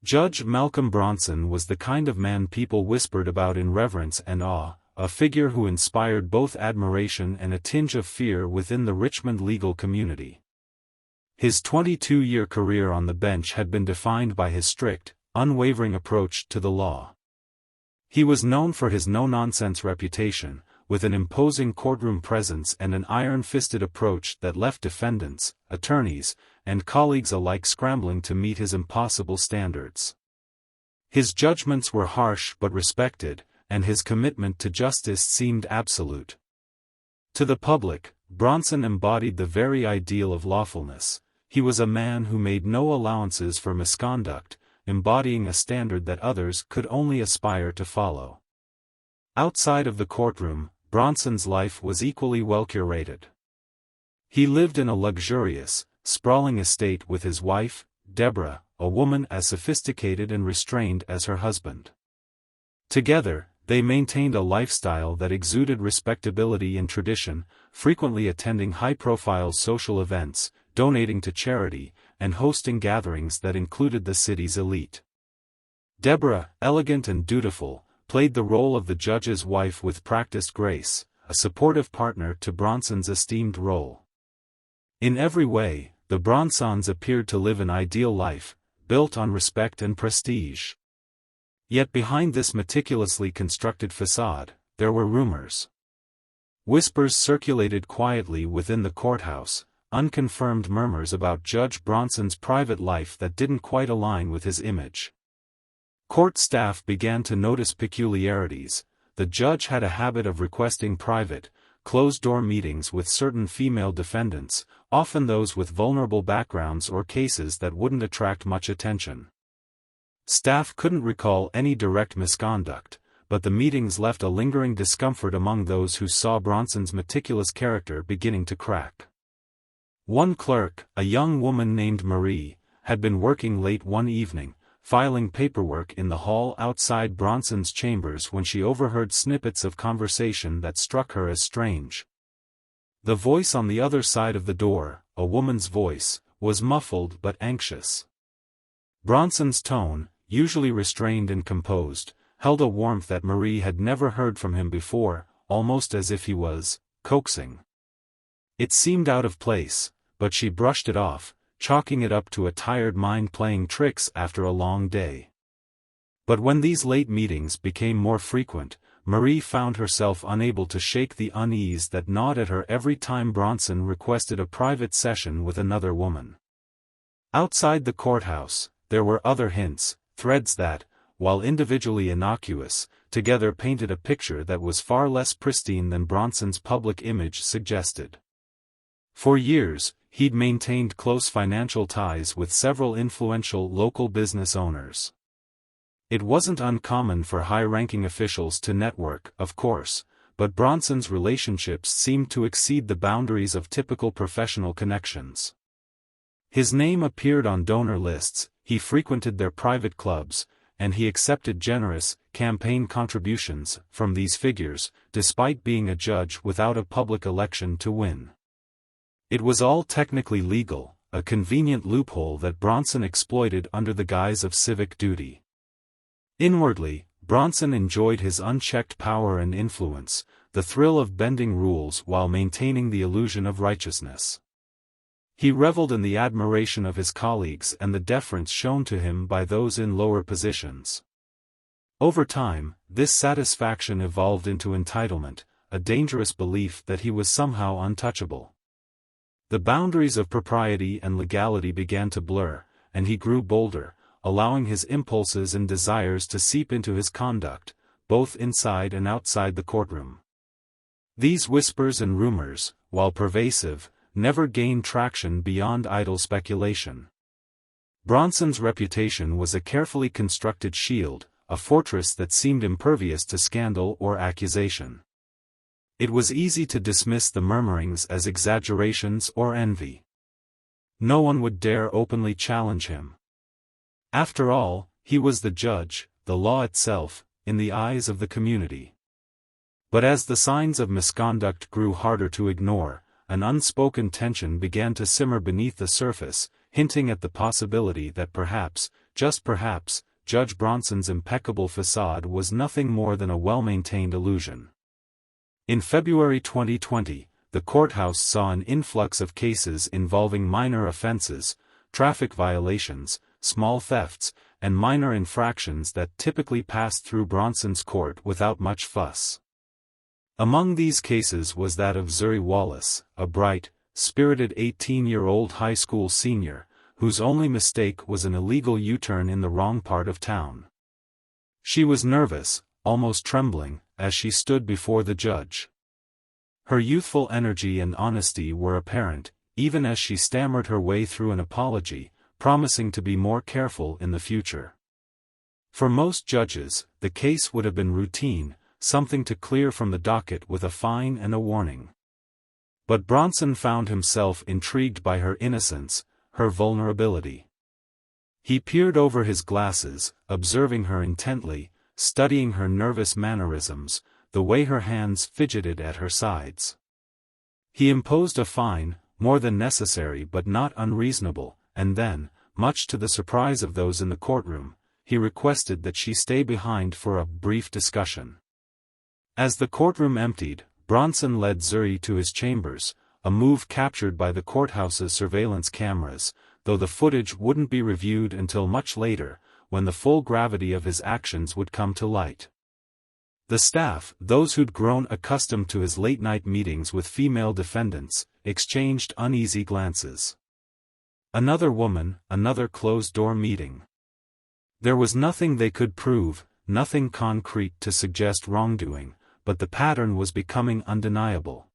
Judge Malcolm Bronson was the kind of man people whispered about in reverence and awe, a figure who inspired both admiration and a tinge of fear within the Richmond legal community. His 22-year career on the bench had been defined by his strict, unwavering approach to the law. He was known for his no-nonsense reputation, with an imposing courtroom presence and an iron-fisted approach that left defendants, attorneys, and colleagues alike scrambling to meet his impossible standards. His judgments were harsh but respected, and his commitment to justice seemed absolute. To the public, Bronson embodied the very ideal of lawfulness. He was a man who made no allowances for misconduct, embodying a standard that others could only aspire to follow. Outside of the courtroom, Bronson's life was equally well curated. He lived in a luxurious, sprawling estate with his wife, Deborah, a woman as sophisticated and restrained as her husband. Together, they maintained a lifestyle that exuded respectability and tradition, frequently attending high-profile social events, donating to charity, and hosting gatherings that included the city's elite. Deborah, elegant and dutiful, played the role of the judge's wife with practiced grace, a supportive partner to Bronson's esteemed role. In every way, the Bronsons appeared to live an ideal life, built on respect and prestige. Yet behind this meticulously constructed facade, there were rumors. Whispers circulated quietly within the courthouse, unconfirmed murmurs about Judge Bronson's private life that didn't quite align with his image. Court staff began to notice peculiarities. The judge had a habit of requesting private, closed-door meetings with certain female defendants, often those with vulnerable backgrounds or cases that wouldn't attract much attention. Staff couldn't recall any direct misconduct, but the meetings left a lingering discomfort among those who saw Bronson's meticulous character beginning to crack. One clerk, a young woman named Marie, had been working late one evening, filing paperwork in the hall outside Bronson's chambers when she overheard snippets of conversation that struck her as strange. The voice on the other side of the door, a woman's voice, was muffled but anxious. Bronson's tone, usually restrained and composed, held a warmth that Marie had never heard from him before, almost as if he was coaxing. It seemed out of place, but she brushed it off, chalking it up to a tired mind playing tricks after a long day. But when these late meetings became more frequent, Marie found herself unable to shake the unease that gnawed at her every time Bronson requested a private session with another woman. Outside the courthouse, there were other hints, threads that, while individually innocuous, together painted a picture that was far less pristine than Bronson's public image suggested. For years, he'd maintained close financial ties with several influential local business owners. It wasn't uncommon for high-ranking officials to network, of course, but Bronson's relationships seemed to exceed the boundaries of typical professional connections. His name appeared on donor lists, he frequented their private clubs, and he accepted generous, campaign contributions from these figures, despite being a judge without a public election to win. It was all technically legal, a convenient loophole that Bronson exploited under the guise of civic duty. Inwardly, Bronson enjoyed his unchecked power and influence, the thrill of bending rules while maintaining the illusion of righteousness. He reveled in the admiration of his colleagues and the deference shown to him by those in lower positions. Over time, this satisfaction evolved into entitlement, a dangerous belief that he was somehow untouchable. The boundaries of propriety and legality began to blur, and he grew bolder, allowing his impulses and desires to seep into his conduct, both inside and outside the courtroom. These whispers and rumors, while pervasive, never gained traction beyond idle speculation. Bronson's reputation was a carefully constructed shield, a fortress that seemed impervious to scandal or accusation. It was easy to dismiss the murmurings as exaggerations or envy. No one would dare openly challenge him. After all, he was the judge, the law itself, in the eyes of the community. But as the signs of misconduct grew harder to ignore, an unspoken tension began to simmer beneath the surface, hinting at the possibility that perhaps, just perhaps, Judge Bronson's impeccable facade was nothing more than a well-maintained illusion. In February 2020, the courthouse saw an influx of cases involving minor offenses, traffic violations, small thefts, and minor infractions that typically passed through Bronson's court without much fuss. Among these cases was that of Zuri Wallace, a bright, spirited 18-year-old high school senior, whose only mistake was an illegal U-turn in the wrong part of town. She was nervous, almost trembling, as she stood before the judge. Her youthful energy and honesty were apparent, even as she stammered her way through an apology, promising to be more careful in the future. For most judges, the case would have been routine, something to clear from the docket with a fine and a warning. But Bronson found himself intrigued by her innocence, her vulnerability. He peered over his glasses, observing her intently, studying her nervous mannerisms, the way her hands fidgeted at her sides. He imposed a fine, more than necessary but not unreasonable, and then, much to the surprise of those in the courtroom, he requested that she stay behind for a brief discussion. As the courtroom emptied, Bronson led Zuri to his chambers, a move captured by the courthouse's surveillance cameras, though the footage wouldn't be reviewed until much later, when the full gravity of his actions would come to light. The staff, those who'd grown accustomed to his late-night meetings with female defendants, exchanged uneasy glances. Another woman, another closed-door meeting. There was nothing they could prove, nothing concrete to suggest wrongdoing, but the pattern was becoming undeniable.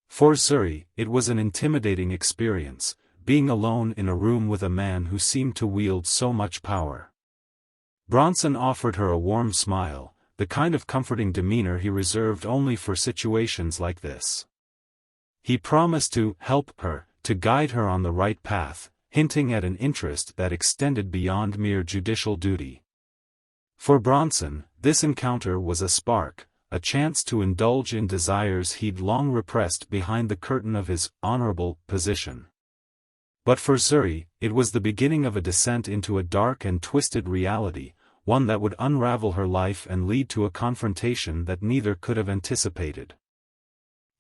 For Zuri, it was an intimidating experience, being alone in a room with a man who seemed to wield so much power. Bronson offered her a warm smile, the kind of comforting demeanor he reserved only for situations like this. He promised to help her, to guide her on the right path, hinting at an interest that extended beyond mere judicial duty. For Bronson, this encounter was a spark, a chance to indulge in desires he'd long repressed behind the curtain of his honorable position. But for Zuri, it was the beginning of a descent into a dark and twisted reality, one that would unravel her life and lead to a confrontation that neither could have anticipated.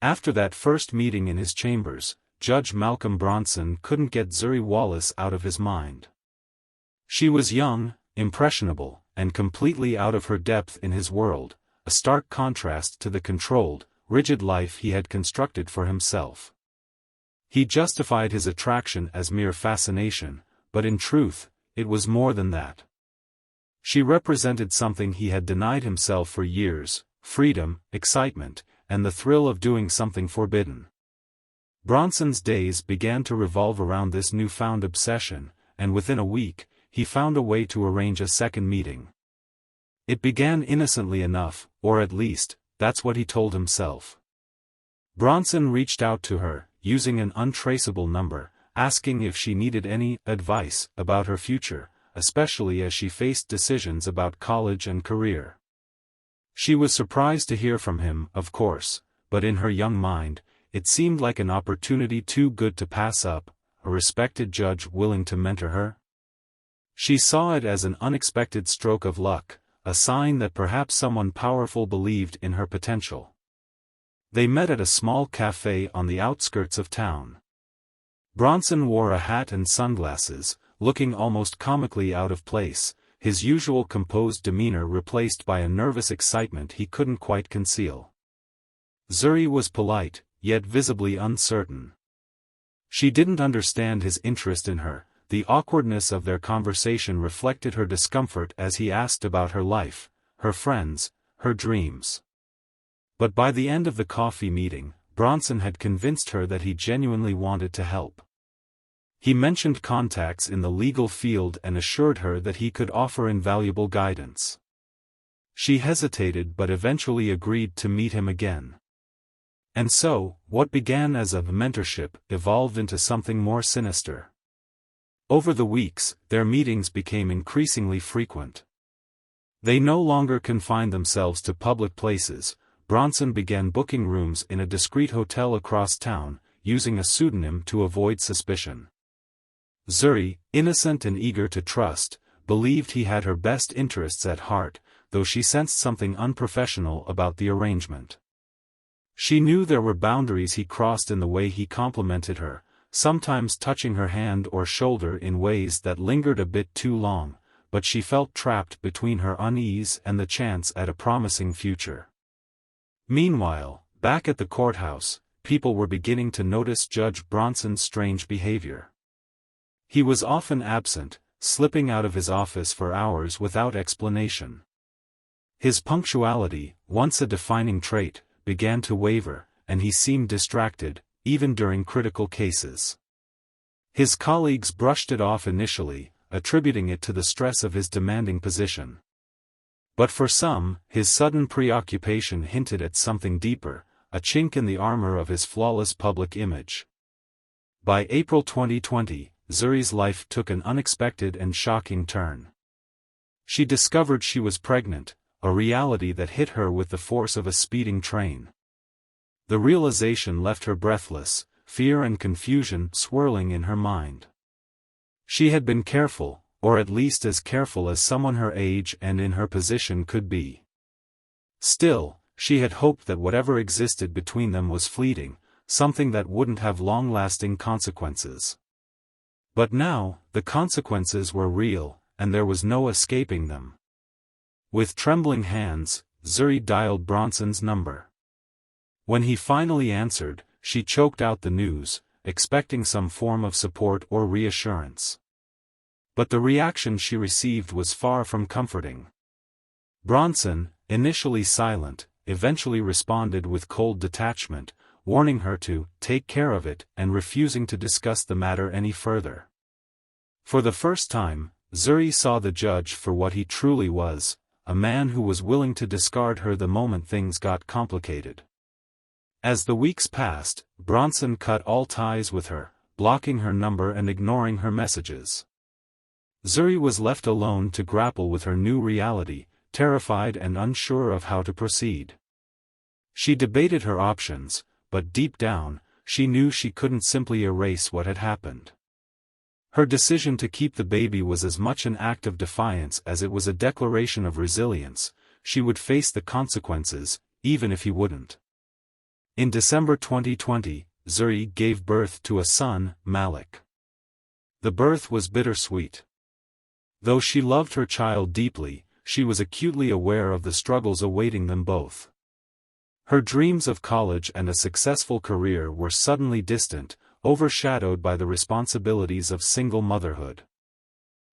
After that first meeting in his chambers, Judge Malcolm Bronson couldn't get Zuri Wallace out of his mind. She was young, impressionable, and completely out of her depth in his world, a stark contrast to the controlled, rigid life he had constructed for himself. He justified his attraction as mere fascination, but in truth, it was more than that. She represented something he had denied himself for years: freedom, excitement, and the thrill of doing something forbidden. Bronson's days began to revolve around this newfound obsession, and within a week, he found a way to arrange a second meeting. It began innocently enough, or at least, that's what he told himself. Bronson reached out to her, using an untraceable number, asking if she needed any advice about her future, especially as she faced decisions about college and career. She was surprised to hear from him, of course, but in her young mind, it seemed like an opportunity too good to pass up, a respected judge willing to mentor her. She saw it as an unexpected stroke of luck, a sign that perhaps someone powerful believed in her potential. They met at a small cafe on the outskirts of town. Bronson wore a hat and sunglasses, looking almost comically out of place, his usual composed demeanor replaced by a nervous excitement he couldn't quite conceal. Zuri was polite, yet visibly uncertain. She didn't understand his interest in her. The awkwardness of their conversation reflected her discomfort as he asked about her life, her friends, her dreams. But by the end of the coffee meeting, Bronson had convinced her that he genuinely wanted to help. He mentioned contacts in the legal field and assured her that he could offer invaluable guidance. She hesitated but eventually agreed to meet him again. And so, what began as a mentorship evolved into something more sinister. Over the weeks, their meetings became increasingly frequent. They no longer confined themselves to public places. Bronson began booking rooms in a discreet hotel across town, using a pseudonym to avoid suspicion. Zuri, innocent and eager to trust, believed he had her best interests at heart, though she sensed something unprofessional about the arrangement. She knew there were boundaries he crossed in the way he complimented her, sometimes touching her hand or shoulder in ways that lingered a bit too long, but she felt trapped between her unease and the chance at a promising future. Meanwhile, back at the courthouse, people were beginning to notice Judge Bronson's strange behavior. He was often absent, slipping out of his office for hours without explanation. His punctuality, once a defining trait, began to waver, and he seemed distracted, even during critical cases. His colleagues brushed it off initially, attributing it to the stress of his demanding position. But for some, his sudden preoccupation hinted at something deeper, a chink in the armor of his flawless public image. By April 2020, Zuri's life took an unexpected and shocking turn. She discovered she was pregnant, a reality that hit her with the force of a speeding train. The realization left her breathless, fear and confusion swirling in her mind. She had been careful, or at least as careful as someone her age and in her position could be. Still, she had hoped that whatever existed between them was fleeting, something that wouldn't have long-lasting consequences. But now, the consequences were real, and there was no escaping them. With trembling hands, Zuri dialed Bronson's number. When he finally answered, she choked out the news, expecting some form of support or reassurance. But the reaction she received was far from comforting. Bronson, initially silent, eventually responded with cold detachment, warning her to take care of it and refusing to discuss the matter any further. For the first time, Zuri saw the judge for what he truly was, a man who was willing to discard her the moment things got complicated. As the weeks passed, Bronson cut all ties with her, blocking her number and ignoring her messages. Zuri was left alone to grapple with her new reality, terrified and unsure of how to proceed. She debated her options, but deep down, she knew she couldn't simply erase what had happened. Her decision to keep the baby was as much an act of defiance as it was a declaration of resilience. She would face the consequences, even if he wouldn't. In December 2020, Zuri gave birth to a son, Malik. The birth was bittersweet. Though she loved her child deeply, she was acutely aware of the struggles awaiting them both. Her dreams of college and a successful career were suddenly distant, overshadowed by the responsibilities of single motherhood.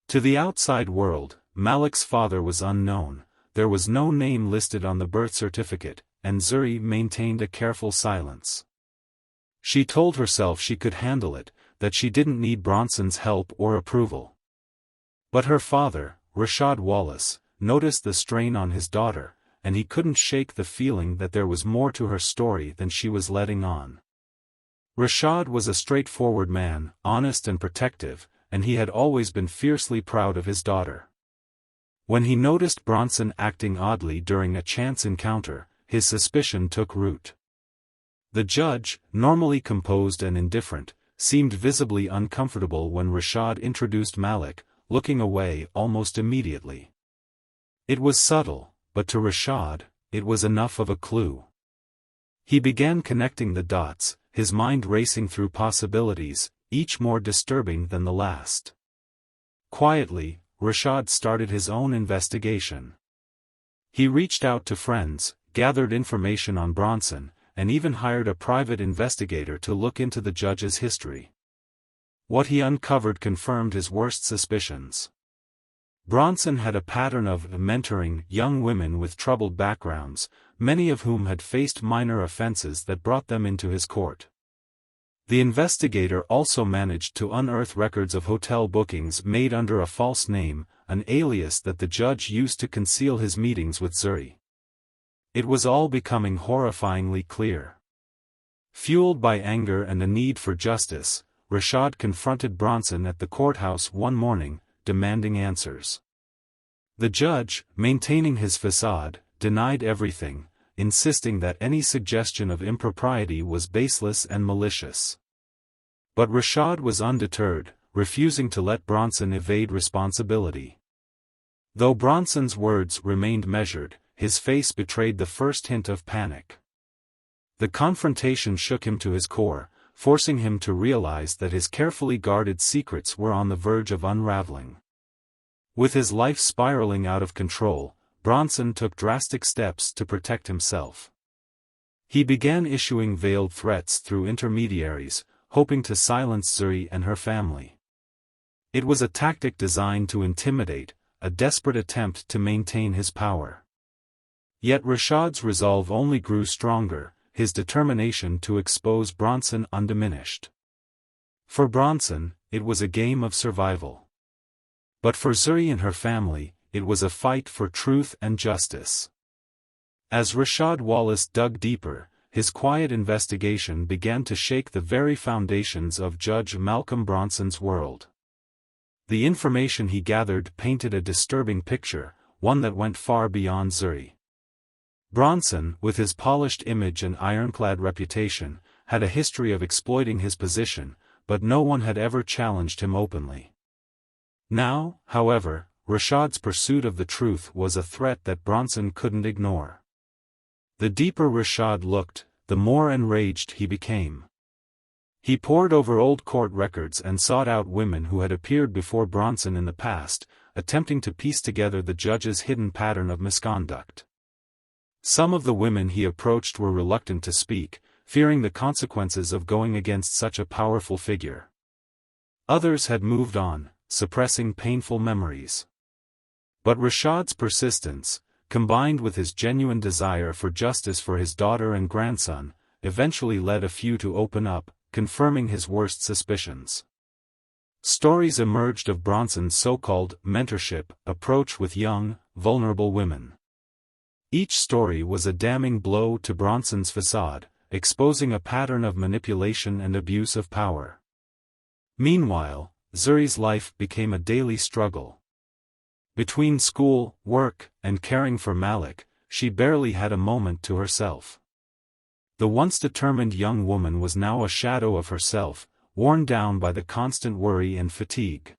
To the outside world, Malik's father was unknown, there was no name listed on the birth certificate, and Zuri maintained a careful silence. She told herself she could handle it, that she didn't need Bronson's help or approval. But her father, Zuri Wallace, noticed the strain on his daughter, and he couldn't shake the feeling that there was more to her story than she was letting on. Rashad was a straightforward man, honest and protective, and he had always been fiercely proud of his daughter. When he noticed Bronson acting oddly during a chance encounter, his suspicion took root. The judge, normally composed and indifferent, seemed visibly uncomfortable when Rashad introduced Malik, looking away almost immediately. It was subtle, but to Rashad, it was enough of a clue. He began connecting the dots, his mind racing through possibilities, each more disturbing than the last. Quietly, Rashad started his own investigation. He reached out to friends, gathered information on Bronson, and even hired a private investigator to look into the judge's history. What he uncovered confirmed his worst suspicions. Bronson had a pattern of mentoring young women with troubled backgrounds, many of whom had faced minor offenses that brought them into his court. The investigator also managed to unearth records of hotel bookings made under a false name, an alias that the judge used to conceal his meetings with Zuri. It was all becoming horrifyingly clear. Fueled by anger and a need for justice, Rashad confronted Bronson at the courthouse one morning, demanding answers. The judge, maintaining his facade, denied everything, insisting that any suggestion of impropriety was baseless and malicious. But Rashad was undeterred, refusing to let Bronson evade responsibility. Though Bronson's words remained measured, his face betrayed the first hint of panic. The confrontation shook him to his core, forcing him to realize that his carefully guarded secrets were on the verge of unraveling. With his life spiraling out of control, Bronson took drastic steps to protect himself. He began issuing veiled threats through intermediaries, hoping to silence Zuri and her family. It was a tactic designed to intimidate, a desperate attempt to maintain his power. Yet Rashad's resolve only grew stronger, his determination to expose Bronson undiminished. For Bronson, it was a game of survival. But for Zuri and her family, it was a fight for truth and justice. As Rashad Wallace dug deeper, his quiet investigation began to shake the very foundations of Judge Malcolm Bronson's world. The information he gathered painted a disturbing picture, one that went far beyond Zuri. Bronson, with his polished image and ironclad reputation, had a history of exploiting his position, but no one had ever challenged him openly. Now, however, Rashad's pursuit of the truth was a threat that Bronson couldn't ignore. The deeper Rashad looked, the more enraged he became. He pored over old court records and sought out women who had appeared before Bronson in the past, attempting to piece together the judge's hidden pattern of misconduct. Some of the women he approached were reluctant to speak, fearing the consequences of going against such a powerful figure. Others had moved on, suppressing painful memories. But Rashad's persistence, combined with his genuine desire for justice for his daughter and grandson, eventually led a few to open up, confirming his worst suspicions. Stories emerged of Bronson's so-called mentorship approach with young, vulnerable women. Each story was a damning blow to Bronson's facade, exposing a pattern of manipulation and abuse of power. Meanwhile, Zuri's life became a daily struggle. Between school, work, and caring for Malik, she barely had a moment to herself. The once determined young woman was now a shadow of herself, worn down by the constant worry and fatigue.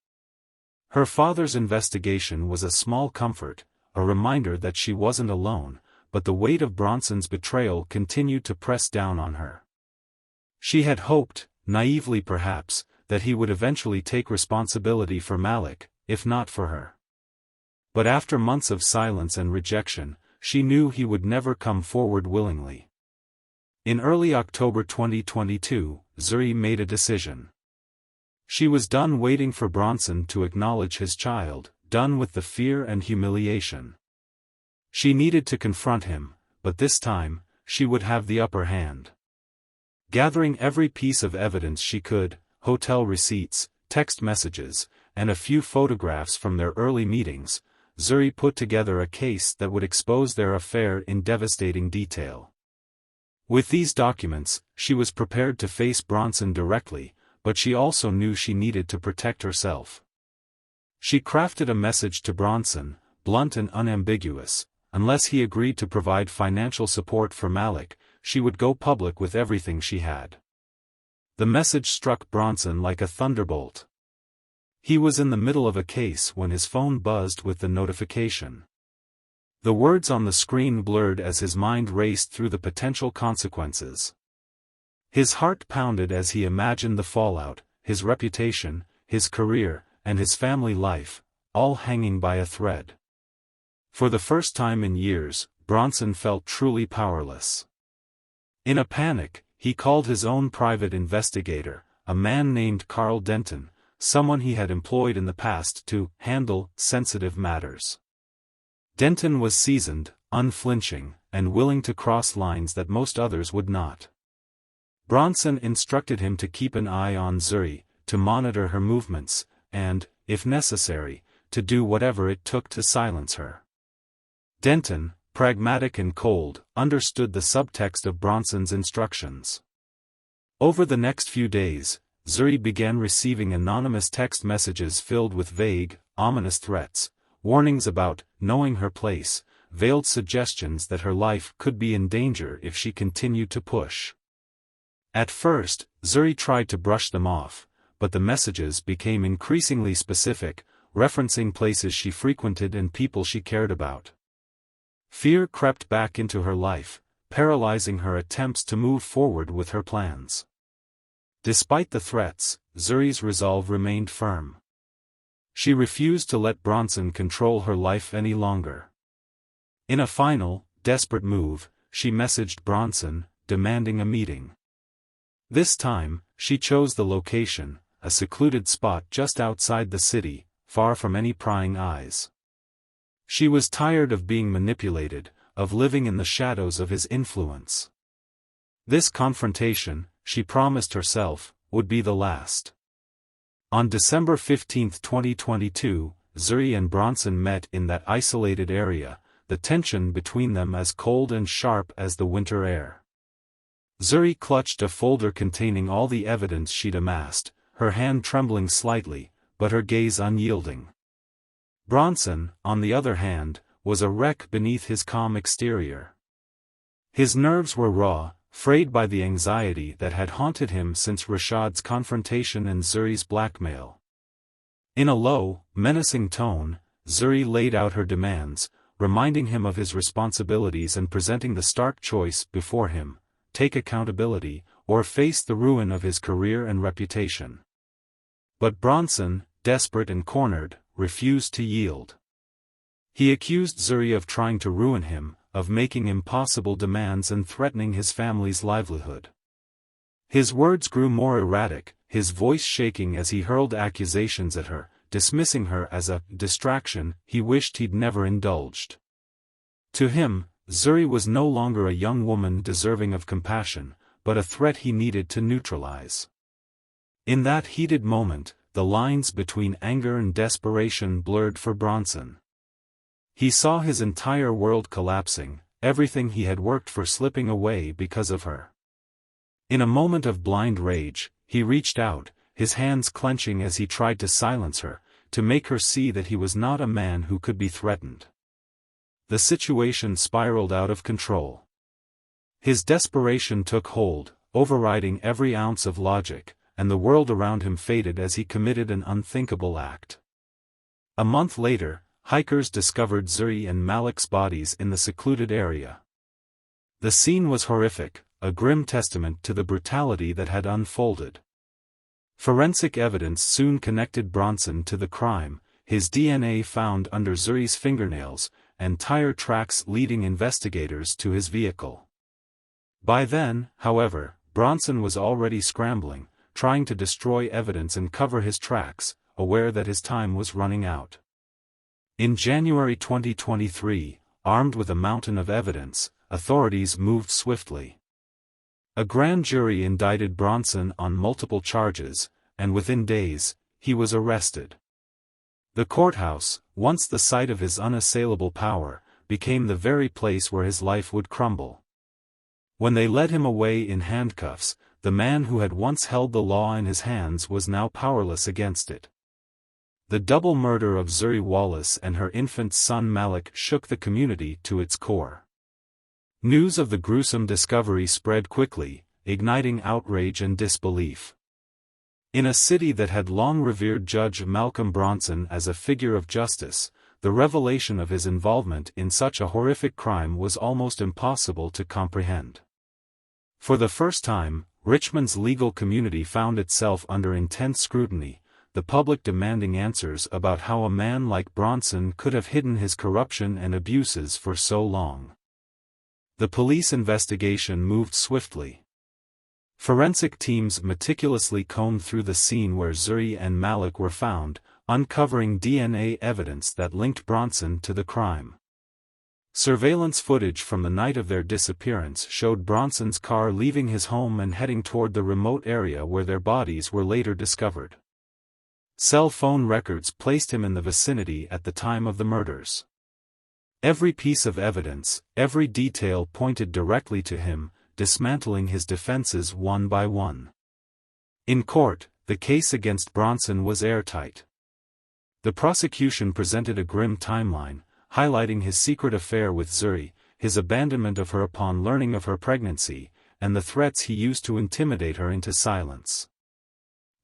Her father's investigation was a small comfort, a reminder that she wasn't alone, but the weight of Bronson's betrayal continued to press down on her. She had hoped, naively perhaps, that he would eventually take responsibility for Malik, if not for her. But after months of silence and rejection, she knew he would never come forward willingly. In early October 2022, Zuri made a decision. She was done waiting for Bronson to acknowledge his child, done with the fear and humiliation. She needed to confront him, but this time, she would have the upper hand. Gathering every piece of evidence she could, hotel receipts, text messages, and a few photographs from their early meetings, Zuri put together a case that would expose their affair in devastating detail. With these documents, she was prepared to face Bronson directly, but she also knew she needed to protect herself. She crafted a message to Bronson, blunt and unambiguous: unless he agreed to provide financial support for Malik, she would go public with everything she had. The message struck Bronson like a thunderbolt. He was in the middle of a case when his phone buzzed with the notification. The words on the screen blurred as his mind raced through the potential consequences. His heart pounded as he imagined the fallout: his reputation, his career, and his family life, all hanging by a thread. For the first time in years, Bronson felt truly powerless. In a panic, he called his own private investigator, a man named Carl Denton, someone he had employed in the past to handle sensitive matters. Denton was seasoned, unflinching, and willing to cross lines that most others would not. Bronson instructed him to keep an eye on Zuri, to monitor her movements, and, if necessary, to do whatever it took to silence her. Denton, pragmatic and cold, understood the subtext of Bronson's instructions. Over the next few days, Zuri began receiving anonymous text messages filled with vague, ominous threats, warnings about knowing her place, veiled suggestions that her life could be in danger if she continued to push. At first, Zuri tried to brush them off, but the messages became increasingly specific, referencing places she frequented and people she cared about. Fear crept back into her life, paralyzing her attempts to move forward with her plans. Despite the threats, Zuri's resolve remained firm. She refused to let Bronson control her life any longer. In a final, desperate move, she messaged Bronson, demanding a meeting. This time, she chose the location, a secluded spot just outside the city, far from any prying eyes. She was tired of being manipulated, of living in the shadows of his influence. This confrontation, she promised herself, would be the last. On December 15, 2022, Zuri and Bronson met in that isolated area, the tension between them as cold and sharp as the winter air. Zuri clutched a folder containing all the evidence she'd amassed, her hand trembling slightly, but her gaze unyielding. Bronson, on the other hand, was a wreck beneath his calm exterior. His nerves were raw, frayed by the anxiety that had haunted him since Rashad's confrontation and Zuri's blackmail. In a low, menacing tone, Zuri laid out her demands, reminding him of his responsibilities and presenting the stark choice before him: take accountability, or face the ruin of his career and reputation. But Bronson, desperate and cornered, refused to yield. He accused Zuri of trying to ruin him, of making impossible demands and threatening his family's livelihood. His words grew more erratic, his voice shaking as he hurled accusations at her, dismissing her as a distraction he wished he'd never indulged. To him, Zuri was no longer a young woman deserving of compassion, but a threat he needed to neutralize. In that heated moment, the lines between anger and desperation blurred for Bronson. He saw his entire world collapsing, everything he had worked for slipping away because of her. In a moment of blind rage, he reached out, his hands clenching as he tried to silence her, to make her see that he was not a man who could be threatened. The situation spiraled out of control. His desperation took hold, overriding every ounce of logic, and the world around him faded as he committed an unthinkable act. A month later, hikers discovered Zuri and Malik's bodies in the secluded area. The scene was horrific, a grim testament to the brutality that had unfolded. Forensic evidence soon connected Bronson to the crime, his DNA found under Zuri's fingernails, and tire tracks leading investigators to his vehicle. By then, however, Bronson was already scrambling, trying to destroy evidence and cover his tracks, aware that his time was running out. In January 2023, armed with a mountain of evidence, authorities moved swiftly. A grand jury indicted Bronson on multiple charges, and within days, he was arrested. The courthouse, once the site of his unassailable power, became the very place where his life would crumble. When they led him away in handcuffs, the man who had once held the law in his hands was now powerless against it. The double murder of Zuri Wallace and her infant son Malik shook the community to its core. News of the gruesome discovery spread quickly, igniting outrage and disbelief. In a city that had long revered Judge Malcolm Bronson as a figure of justice, the revelation of his involvement in such a horrific crime was almost impossible to comprehend. For the first time, Richmond's legal community found itself under intense scrutiny, the public demanding answers about how a man like Bronson could have hidden his corruption and abuses for so long. The police investigation moved swiftly. Forensic teams meticulously combed through the scene where Zuri and Malik were found, uncovering DNA evidence that linked Bronson to the crime. Surveillance footage from the night of their disappearance showed Bronson's car leaving his home and heading toward the remote area where their bodies were later discovered. Cell phone records placed him in the vicinity at the time of the murders. Every piece of evidence, every detail pointed directly to him, dismantling his defenses one by one. In court, the case against Bronson was airtight. The prosecution presented a grim timeline, highlighting his secret affair with Zuri, his abandonment of her upon learning of her pregnancy, and the threats he used to intimidate her into silence.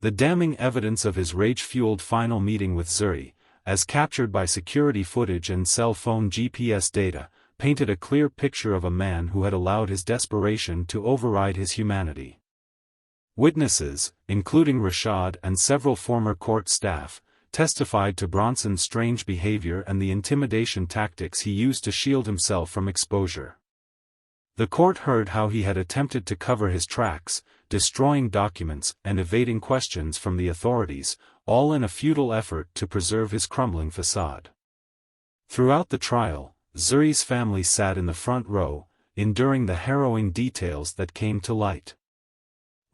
The damning evidence of his rage-fueled final meeting with Zuri, as captured by security footage and cell phone GPS data, painted a clear picture of a man who had allowed his desperation to override his humanity. Witnesses, including Rashad and several former court staff, testified to Bronson's strange behavior and the intimidation tactics he used to shield himself from exposure. The court heard how he had attempted to cover his tracks, destroying documents and evading questions from the authorities, all in a futile effort to preserve his crumbling facade. Throughout the trial, Zuri's family sat in the front row, enduring the harrowing details that came to light.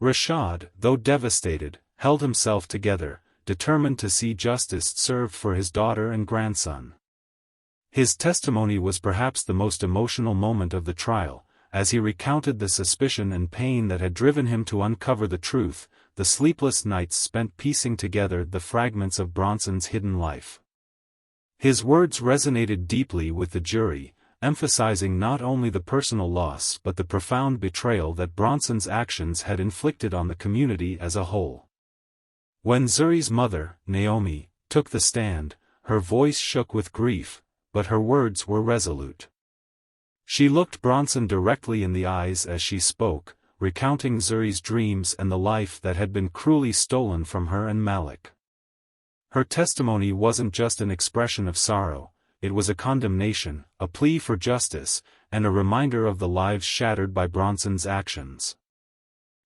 Rashad, though devastated, held himself together, determined to see justice served for his daughter and grandson. His testimony was perhaps the most emotional moment of the trial, as he recounted the suspicion and pain that had driven him to uncover the truth, the sleepless nights spent piecing together the fragments of Bronson's hidden life. His words resonated deeply with the jury, emphasizing not only the personal loss but the profound betrayal that Bronson's actions had inflicted on the community as a whole. When Zuri's mother, Naomi, took the stand, her voice shook with grief, but her words were resolute. She looked Bronson directly in the eyes as she spoke, recounting Zuri's dreams and the life that had been cruelly stolen from her and Malik. Her testimony wasn't just an expression of sorrow, it was a condemnation, a plea for justice, and a reminder of the lives shattered by Bronson's actions.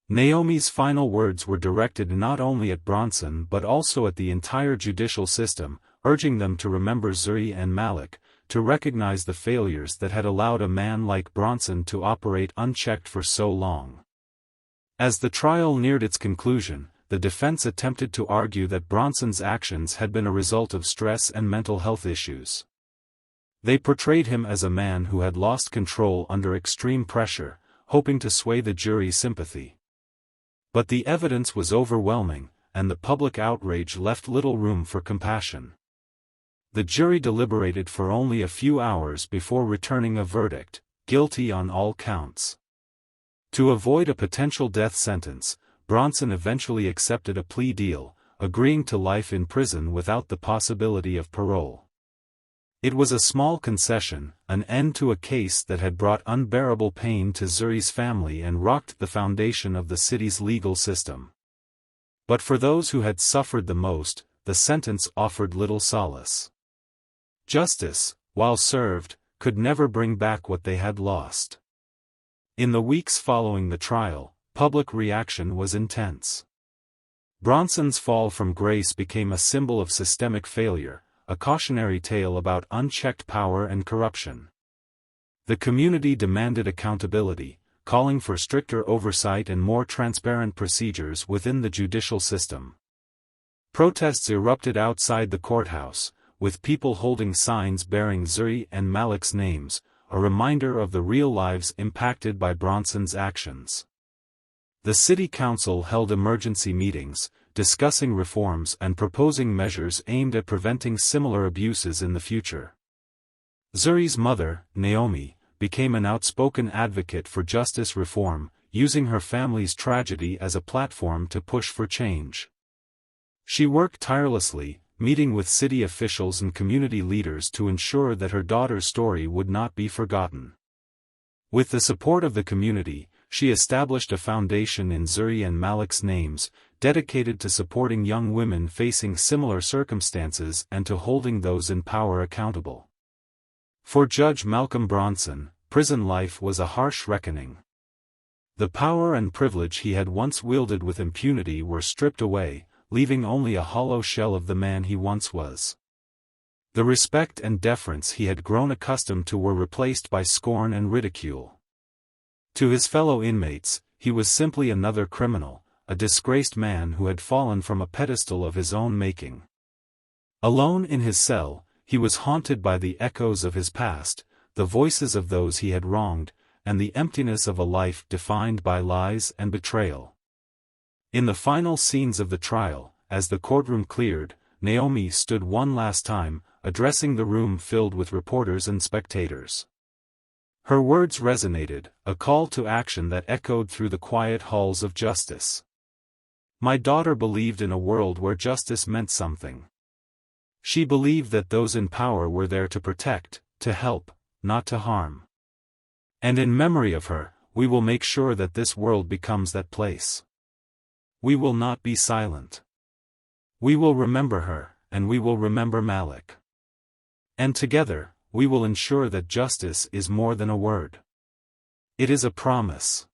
Naomi's final words were directed not only at Bronson but also at the entire judicial system, urging them to remember Zuri and Malik, to recognize the failures that had allowed a man like Bronson to operate unchecked for so long. As the trial neared its conclusion, the defense attempted to argue that Bronson's actions had been a result of stress and mental health issues. They portrayed him as a man who had lost control under extreme pressure, hoping to sway the jury's sympathy. But the evidence was overwhelming, and the public outrage left little room for compassion. The jury deliberated for only a few hours before returning a verdict, guilty on all counts. To avoid a potential death sentence, Bronson eventually accepted a plea deal, agreeing to life in prison without the possibility of parole. It was a small concession, an end to a case that had brought unbearable pain to Zuri's family and rocked the foundation of the city's legal system. But for those who had suffered the most, the sentence offered little solace. Justice, while served, could never bring back what they had lost. In the weeks following the trial, public reaction was intense. Bronson's fall from grace became a symbol of systemic failure, a cautionary tale about unchecked power and corruption. The community demanded accountability, calling for stricter oversight and more transparent procedures within the judicial system. Protests erupted outside the courthouse, with people holding signs bearing Zuri and Malik's names, a reminder of the real lives impacted by Bronson's actions. The city council held emergency meetings, discussing reforms and proposing measures aimed at preventing similar abuses in the future. Zuri's mother, Naomi, became an outspoken advocate for justice reform, using her family's tragedy as a platform to push for change. She worked tirelessly, meeting with city officials and community leaders to ensure that her daughter's story would not be forgotten. With the support of the community, she established a foundation in Zuri and Malik's names, dedicated to supporting young women facing similar circumstances and to holding those in power accountable. For Judge Malcolm Bronson, prison life was a harsh reckoning. The power and privilege he had once wielded with impunity were stripped away, leaving only a hollow shell of the man he once was. The respect and deference he had grown accustomed to were replaced by scorn and ridicule. To his fellow inmates, he was simply another criminal, a disgraced man who had fallen from a pedestal of his own making. Alone in his cell, he was haunted by the echoes of his past, the voices of those he had wronged, and the emptiness of a life defined by lies and betrayal. In the final scenes of the trial, as the courtroom cleared, Naomi stood one last time, addressing the room filled with reporters and spectators. Her words resonated, a call to action that echoed through the quiet halls of justice. My daughter believed in a world where justice meant something. She believed that those in power were there to protect, to help, not to harm. And in memory of her, we will make sure that this world becomes that place. We will not be silent. We will remember her, and we will remember Malik. And together, we will ensure that justice is more than a word. It is a promise.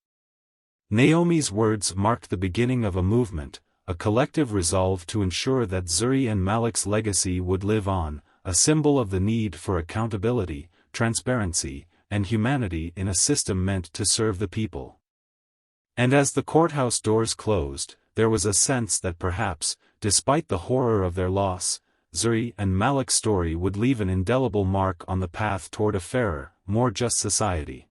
Naomi's words marked the beginning of a movement, a collective resolve to ensure that Zuri and Malik's legacy would live on, a symbol of the need for accountability, transparency, and humanity in a system meant to serve the people. And as the courthouse doors closed, there was a sense that perhaps, despite the horror of their loss, Zuri and Malik's story would leave an indelible mark on the path toward a fairer, more just society.